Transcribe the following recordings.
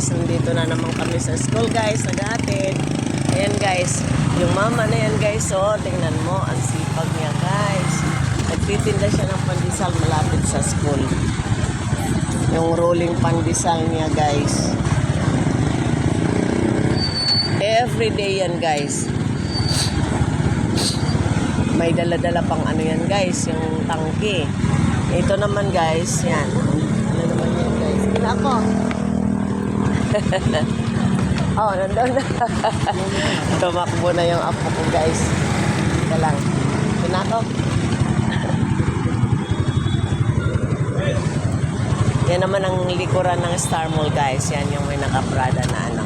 guys, nandito na naman kami sa school guys, nag-aatid. Ayan guys, yung mama na yan guys, oh, tingnan mo, ang sipag niya guys. Nagtitinda siya ng pandesal malapit sa school. Yung rolling pandesal niya guys. Everyday yan guys. May dala-dala pang ano yan guys, yung tangke. Ito naman guys, yan. Ano naman yan guys? Kina ako. Oh, nandun na. Tumakbo na yung apo ko guys. Ito lang. Kina ako. Yan naman ang likuran ng Star Mall guys. Yan yung may nakaprada na ano.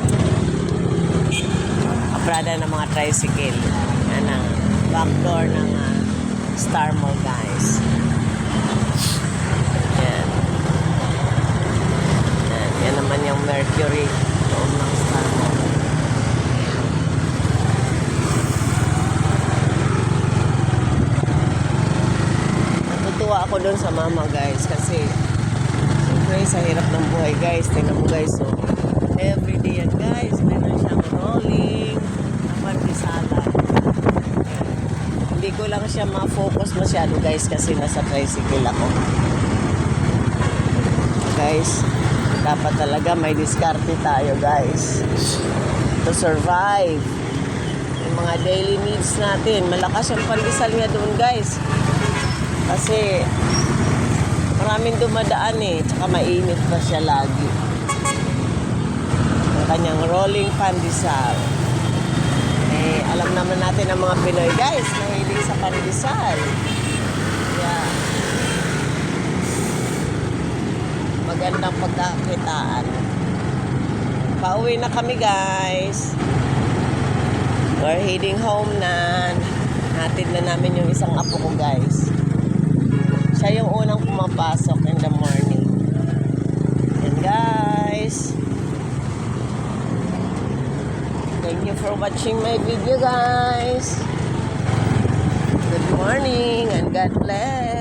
Prada ng mga tricycle. Yan ang backdoor ng Star Mall guys. Yan. Yan naman yung Mercury loob ng Star Mall. Natutuwa ako dun sa mama guys kasi siyempre sa hirap ng buhay guys. Tingnan mo guys, so everyday yan guys. Meron siyang rolling pandesalan. Hindi ko lang siya ma-focus masyado guys kasi nasa tricycle ako. Guys, dapat talaga may diskarte tayo guys to survive. Yung mga daily needs natin. Malakas yung pandesal niya doon guys. Kasi maraming dumadaan eh. Tsaka mainit pa siya lagi. Ang kanyang rolling pandesal. Alam naman natin ang mga Pinoy guys, mahilig sa pandesal. Yeah. Magandang pagkakitaan. Pauwi na kami guys. We're heading home na. Hatid na namin yung isang apo ko guys. Siya yung unang pumapasok in the morning. And guys, thank you for watching my video guys. Good morning and God bless.